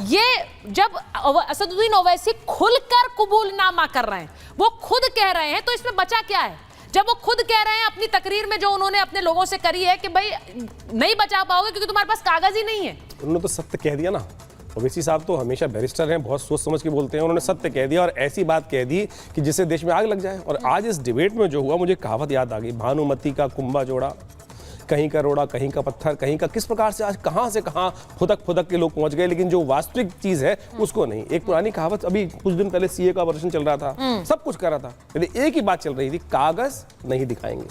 ये जब असदुद्दीन ओवैसी खुलकर कबूलनामा कर रहे हैं, वो खुद कह रहे हैं, तो इसमें बचा क्या है? जब वो खुद कह रहे हैं अपनी तकरीर में जो उन्होंने अपने लोगों से करी है कि भाई नहीं बचा पाओगे क्योंकि तुम्हारे पास कागज ही नहीं है। उन्होंने तो सत्य कह दिया ना। ओवैसी साहब तो हमेशा बैरिस्टर हैं, बहुत सोच समझ के बोलते हैं। उन्होंने सत्य कह दिया और ऐसी बात कह दी कि जिससे देश में आग लग जाए। और आज इस डिबेट में जो हुआ, मुझे कहावत याद आ गई, भानुमति का कुंभा जोड़ा, कहीं का रोड़ा कहीं का पत्थर, कहीं का किस प्रकार से आज कहां से कहां फुदक फुदक के लोग पहुंच गए, लेकिन जो वास्तविक चीज है उसको नहीं। एक पुरानी कहावत, अभी कुछ दिन पहले सीए का वर्षन चल रहा था, सब कुछ कर रहा था, लेकिन एक ही बात चल रही थी, कागज नहीं दिखाएंगे।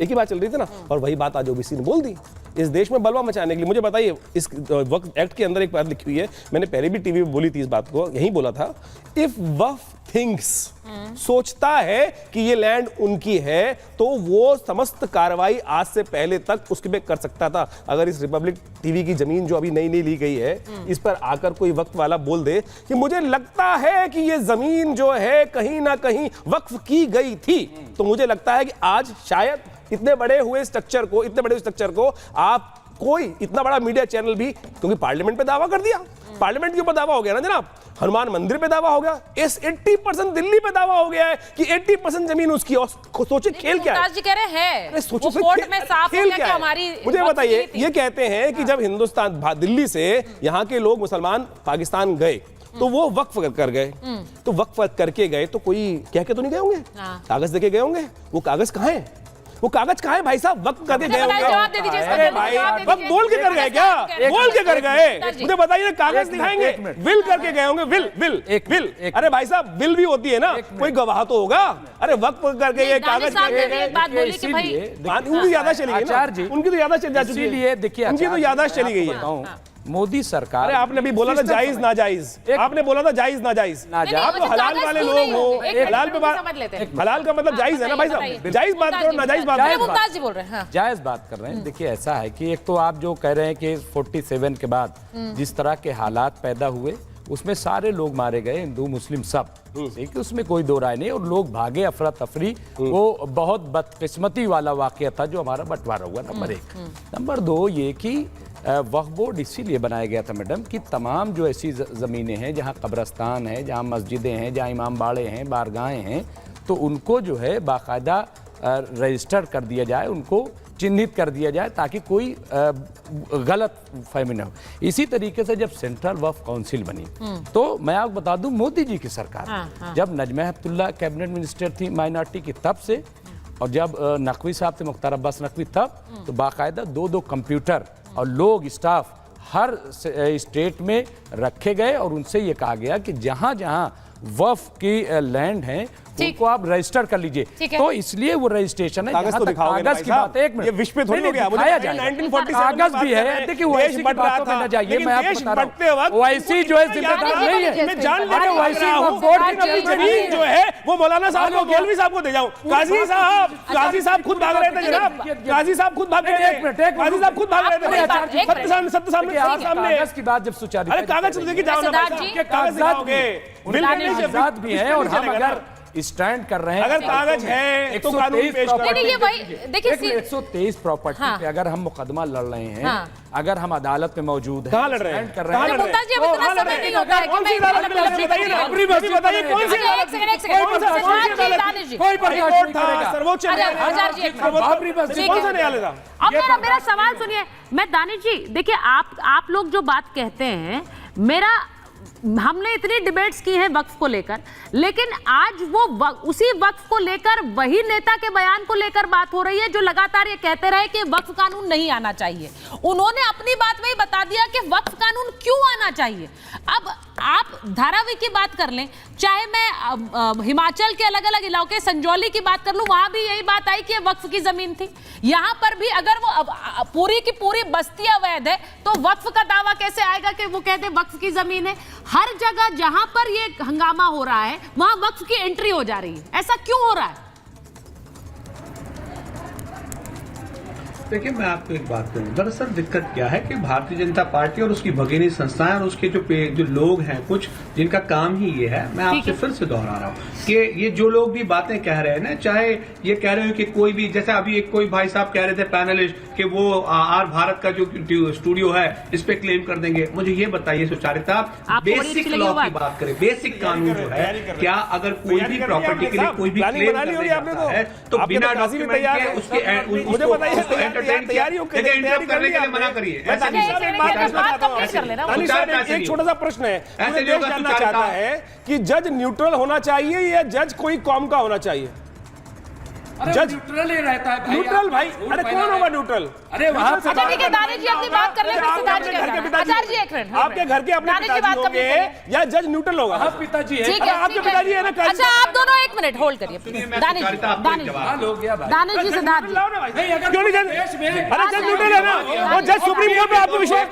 एक ही बात चल रही थी ना, और वही बात आज ओबीसी ने बोल दी इस देश में बलवा मचाने के लिए। मुझे बताइए, इस वक्फ एक्ट के अंदर एक बात लिखी हुई है, मैंने पहले भी टीवी में बोली थी इस बात को, यही बोला था, इफ वक्फ थिंक्स, सोचता है कि ये लैंड उनकी है, तो वो समस्त कार्रवाई आज से पहले तक उसके पे कर सकता था। अगर इस रिपब्लिक टीवी की जमीन जो अभी नई नई ली गई है, इस पर आकर कोई वक्फ वाला बोल दे कि मुझे लगता है कि ये जमीन जो है कहीं ना कहीं वक्फ की गई थी, तो मुझे लगता है कि आज शायद इतने बड़े हुए स्ट्रक्चर को आप कोई इतना बड़ा मीडिया चैनल भी, क्योंकि पार्लियामेंट पे दावा कर दिया, पार्लियामेंट के ऊपर दावा हो गया ना जनाब, हनुमान मंदिर पे दावा हो गया, इस 80% दिल्ली पे दावा हो गया है कि 80% जमीन उसकी। और सोचिए खेल क्या है, जी कह रहे हैं सोचो कोर्ट में साफ हो गया कि हमारी। मुझे बताइए, ये कहते हैं कि जब हिंदुस्तान दिल्ली से यहाँ के लोग मुसलमान पाकिस्तान गए तो वो वक्फ कर गए, तो वक्फ करके गए तो कोई कह के तो नहीं गए होंगे, कागज देके गए होंगे। वो कागज कहाँ है? वो कागज कहाँ है भाई साहब? वक्त करके गए होंगे। जवाब दे दीजिए, अरे भाई, वक्त बोल के कर गए क्या? बोल के कर गए? मुझे बताइए, कागज दिखाएंगे? विल करके गए होंगे, विल। अरे भाई साहब, विल भी होती है ना, कोई गवाह तो होगा। अरे वक्त करके गए, कागज करके गए, उनकी याददाश्त चली गई ना, उनकी तो याददाश्त चली चुकी है। देखिए, उनकी तो याददाश्त चली गई है। मोदी सरकार, अरे आपने भी बोला था जायज नाजायज, आपने बोला था जायज नाजायज, आप तो हलाल वाले लोग हो, हलाल पे बात, हलाल का मतलब जायज है ना भाई साहब, जायज बात करो, नाजायज बात करो। जायज बात कर रहे हैं। देखिए ऐसा है कि एक तो आप जो कह रहे हैं कि 47 के बाद जिस तरह के हालात पैदा हुए, उसमें सारे लोग मारे गए, हिंदू मुस्लिम सब, ठीक है, उसमें कोई दो राय नहीं, और लोग भागे, अफरा तफरी, वो बहुत बदकिस्मती वाला वाकया था जो हमारा बंटवारा हुआ। नंबर 1। नंबर 2 ये कि वक्फ बोर्ड इसीलिए बनाया गया था मैडम कि तमाम जो ऐसी ज़मीनें हैं जहां कब्रस्तान है, जहां मस्जिदें हैं, जहां इमाम बाड़े हैं, बारगाहें हैं, तो उनको जो है बाकायदा रजिस्टर कर दिया जाए, उनको चिन्हित कर दिया जाए ताकि कोई गलत फहमी न हो। इसी तरीके से जब सेंट्रल वक्फ काउंसिल बनी, तो मैं आपको बता दूं, मोदी जी की सरकार जब नजमा हेपतुल्ला कैबिनेट मिनिस्टर थी माइनॉरिटी की, तब से, और जब नकवी साहब थे, मुख्तार अब्बास नकवी, तब तो बाकायदा 2-2 कंप्यूटर और लोग, स्टाफ हर स्टेट में रखे गए, और उनसे ये कहा गया कि जहां जहां वक्फ की लैंड है उनको आप रजिस्टर कर लीजिए। तो इसलिए वो रजिस्ट्रेशन है। कागज तो दिखाओगे कागज की बात है, एक मिनट, ये विश्व पे थोड़ी हो गया, मुझे 1947 कागज भी है। देखिए ओवैसी की बातों में न जाइए, मैं आपको बता रहा हूं, ओवैसी जो है जिम्मेदार नहीं है। मैं जान ले ओवैसी बोर्ड की जमीन जो है वो मौलाना साहब को, गेलवी साहब को दे जाऊं। काजी साहब खुद भाग रहे थे जनाब, काजी साहब खुद भाग रहे थे, काजी साहब खुद भाग रहे थे। सत्य सामने कागज की बात जब सुचारू, अरे कागज देखिए, जाओ ना भाई साहब, कागज दिखाओगे, कागजात भी है, और हम अगर स्टैंड कर रहे हैं, अगर कागज है तो कानून पेश करो। देखिए 123 प्रॉपर्टी पे अगर हम मुकदमा लड़ रहे हैं, अगर हम अदालत में मौजूद हैं, कहां लड़ रहे हैं, कर रहे हैं, कौन सी अदालत बताइए, कौन सी अदालत, कोई कोर्ट था, सर्वोच्च न्यायालय, कौन सा न्यायालय था? अब मेरा सवाल सुनिए, मैं दानिश जी, देखिए आप लोग जो बात कहते हैं, हमने इतनी डिबेट्स की हैं वक्फ को लेकर, लेकिन आज वो उसी वक्फ को लेकर, वही नेता के बयान को लेकर बात हो रही है जो लगातार ये कहते रहे कि वक्फ कानून नहीं आना चाहिए। उन्होंने अपनी बात में ही बता दिया कि वक्फ कानून क्यों आना चाहिए। अब आप धारावी की बात कर लें, चाहे मैं हिमाचल के अलग अलग इलाके, संजौली की बात कर लूं, वहां भी यही बात आई कि वक्फ की जमीन थी। यहां पर भी अगर वो पूरी की पूरी बस्ती अवैध है, तो वक्फ का दावा कैसे आएगा कि वो कहते वक्फ की जमीन है? हर जगह जहां पर ये हंगामा हो रहा है, वहां वक्फ की एंट्री हो जा रही है। ऐसा क्यों हो रहा है? देखिए, मैं आपको एक बात करूं, दरअसल दिक्कत क्या है कि भारतीय जनता पार्टी और उसकी भगिनी संस्थाएं और उसके जो लोग हैं, कुछ जिनका काम ही ये है, मैं आपसे फिर से दोहरा रहा हूं कि ये जो लोग भी बातें कह रहे हैं ना, चाहे ये कह रहे हो कि कोई भी, जैसे अभी एक कोई भाई साहब कह रहे थे पैनलिस्ट कि वो आर भारत का जो स्टूडियो है इस पे क्लेम कर देंगे। मुझे ये बताइए सुचारिता, बेसिक लॉ की बात करें, बेसिक कानून जो है, क्या अगर कोई भी प्रॉपर्टी के लिए कोई भी क्लेम करने जाता है तो बिना डॉक्यूमेंट के उसके एंटरटेन किया, लेकिन इंटरप्ट करने के लिए मना करिए। एक छोटा सा प्रश्न है, ऐसे देश जानना चाहता है कि जज न्यूट्रल होना चाहिए या जज कोई कौम का होना चाहिए? जज न्यूट्रल ही रहता है भाई। न्यूट्रल भाई, अरे कौन होगा न्यूट्रल? अरे वहां अच्छा ठीक है, दानिश जी अपनी बात कर ले, फिर सिद्धार्थ जी कहेंगे। आचार्य जी एक मिनट, आपके घर के अपने दानिश जी पिताजी बात होंगे कंप्लीट या जज न्यूट्रल होगा? हाँ पिताजी है। ठीक है, आपके पिताजी है ना? अच्छा आप दोनों एक मिनट होल्ड करिए। दानिश जी, दानिश हाल हो गया भाई। दानिश जी, सिद्धार्थ जी, नहीं अगर क्यों नहीं जज? देश में अरे जज न्यूट्रल है ना, वो जज सुप्रीम कोर्ट में आपको विश्वास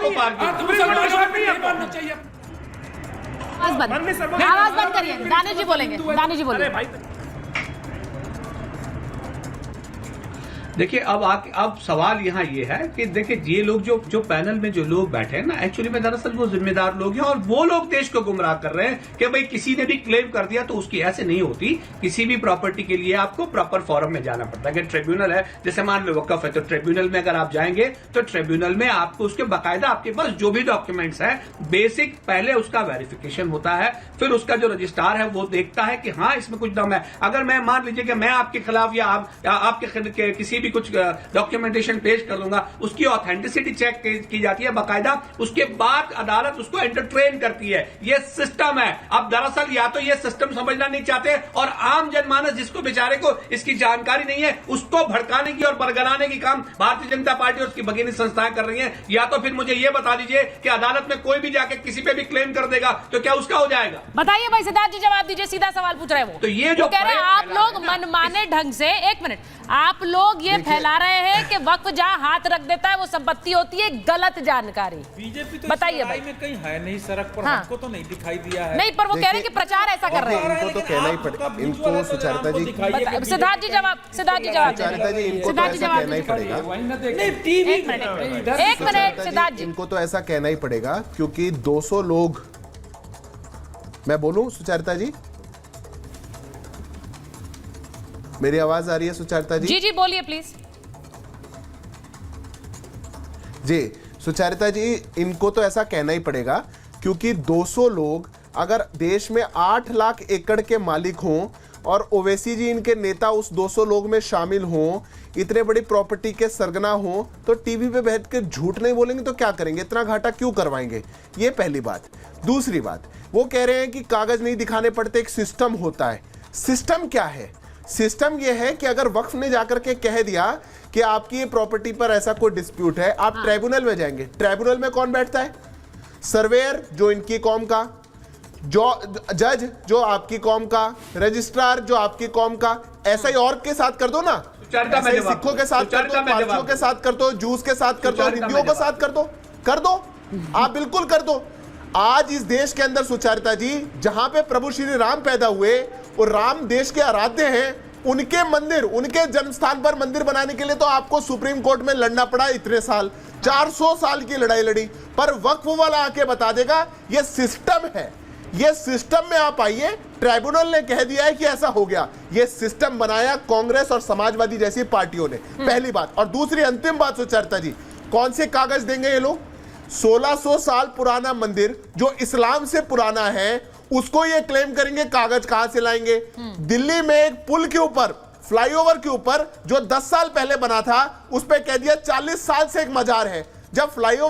नहीं है? मानना चाहिए। आवाज बंद करिए। दानिश जी बोलेंगे, दानिश जी बोलिए। देखिए अब सवाल यहाँ ये है कि देखिए ये लोग जो पैनल में जो लोग बैठे हैं ना, एक्चुअली में दरअसल वो जिम्मेदार लोग हैं और वो लोग देश को गुमराह कर रहे हैं कि भाई किसी ने भी क्लेम कर दिया तो उसकी ऐसे नहीं होती। किसी भी प्रॉपर्टी के लिए आपको प्रॉपर फॉरम में जाना पड़ता है। अगर ट्रिब्यूनल है, जैसे मान लो वक्फ है, तो ट्रिब्यूनल में अगर आप जाएंगे तो ट्रिब्यूनल में आपको उसके बाकायदा आपके पास जो भी डॉक्यूमेंट्स है बेसिक पहले उसका वेरिफिकेशन होता है, फिर उसका जो रजिस्ट्रार है वो देखता है कि हाँ इसमें कुछ दम है। अगर मैं मान लीजिए कि मैं आपके खिलाफ या आपके किसी भी कुछ डॉक्यूमेंटेशन पेश कर दूंगा, उसकी ऑथेंटिसिटी चेक की जाती है बाकायदा, उसके बाद अदालत उसको एंटरटेन करती है। ये सिस्टम है। अब दरअसल या तो ये सिस्टम समझना नहीं चाहते और आम जनमानस जिसको बेचारे को इसकी जानकारी नहीं है उसको भड़काने की और बरगलाने की काम भारतीय जनता पार्टी और उसकी भगिनी संस्थाएं कर रही हैं। या तो फिर मुझे ये बता दीजिए कि अदालत में कोई भी जाके किसी पे भी क्लेम कर देगा तो क्या उसका हो जाएगा? बताइए भाई, सिद्धार्थ जी जवाब दीजिए, सीधा सवाल पूछ रहे हैं वो। तो ये जो कह रहे हैं आप लोग मनमाने ढंग से, एक मिनट, आप लोग ये फैला रहे हैं कि वक्फ जहां हाथ रख देता है वो संपत्ति होती है। गलत जानकारी। बीजेपी तो बताइए भाई, में कहीं है नहीं सड़क पर, हाँ। हमको तो नहीं दिखाई दिया है। नहीं, पर वो कह रहे हैं कि प्रचार ऐसा कर रहे हैं। इनको तो कहना ही पड़ेगा, इनको सुचारिता जी, सिद्धार्थ जी जवाब, सिद्धार्थ जी जवाब, सुचारिता जी इनको तो सिद्धार्थ जी ऐसा जवाब कहना ही पड़ेगा। एक मिनट सिद्धार्थ जी, इनको तो ऐसा कहना ही पड़ेगा क्योंकि 200 लोग, मैं बोलूं सुचारिता जी, मेरी आवाज आ रही है सुचारिता जी? जी जी बोलिए प्लीज। जी सुचारिता जी, इनको तो ऐसा कहना ही पड़ेगा क्योंकि 200 लोग अगर देश में 8 लाख एकड़ के मालिक हों और ओवैसी जी इनके नेता उस 200 लोग में शामिल हों, इतने बड़ी प्रॉपर्टी के सरगना हों, तो टीवी पे बैठ के झूठ नहीं बोलेंगे तो क्या करेंगे? इतना घाटा क्यों करवाएंगे? ये पहली बात। दूसरी बात, वो कह रहे हैं कि कागज नहीं दिखाने पड़ते, एक सिस्टम होता है। सिस्टम क्या है? सिस्टम यह है कि अगर वक्फ ने जाकर के कह दिया कि आपकी ये प्रॉपर्टी पर ऐसा कोई डिस्प्यूट है, आप ट्राइब्यूनल में जाएंगे। ट्राइब्यूनल में कौन बैठता है? सर्वेयर जो इनकी कौम का, जो जज जो आपकी कौम का, रजिस्ट्रार जो आपकी कौम का। ऐसा ही और के साथ कर दो ना, ऐसा ही सिखों के साथ कर दो, पारसियों के साथ कर दो, जूस के साथ कर दो, हिंदियों के साथ कर दो, आप बिल्कुल कर दो। आज इस देश के अंदर सुचारिता जी, जहां पे प्रभु श्री राम पैदा हुए और राम देश के आराध्य हैं, उनके मंदिर, उनके जन्म स्थान पर मंदिर बनाने के लिए तो आपको सुप्रीम कोर्ट में लड़ना पड़ा इतने साल, 400 साल की लड़ाई लड़ी, पर वक्फ वाला आके बता देगा ये सिस्टम है। ये सिस्टम में आप आइए, ट्राइब्यूनल ने कह दिया है कि ऐसा हो गया। ये सिस्टम बनाया कांग्रेस और समाजवादी जैसी पार्टियों ने, पहली बात। और दूसरी अंतिम बात सुचारिता जी, कौन से कागज देंगे ये लोग? 1600 साल पुराना मंदिर जो इस्लाम से पुराना है, उसको ये क्लेम करेंगे, कागज कहां से लाएंगे? दिल्ली में एक पुल के ऊपर, फ्लाईओवर के ऊपर, जो 10 साल पहले बना था, उस पर कह दिया 40 साल से एक मजार है। जब फ्लाईओवर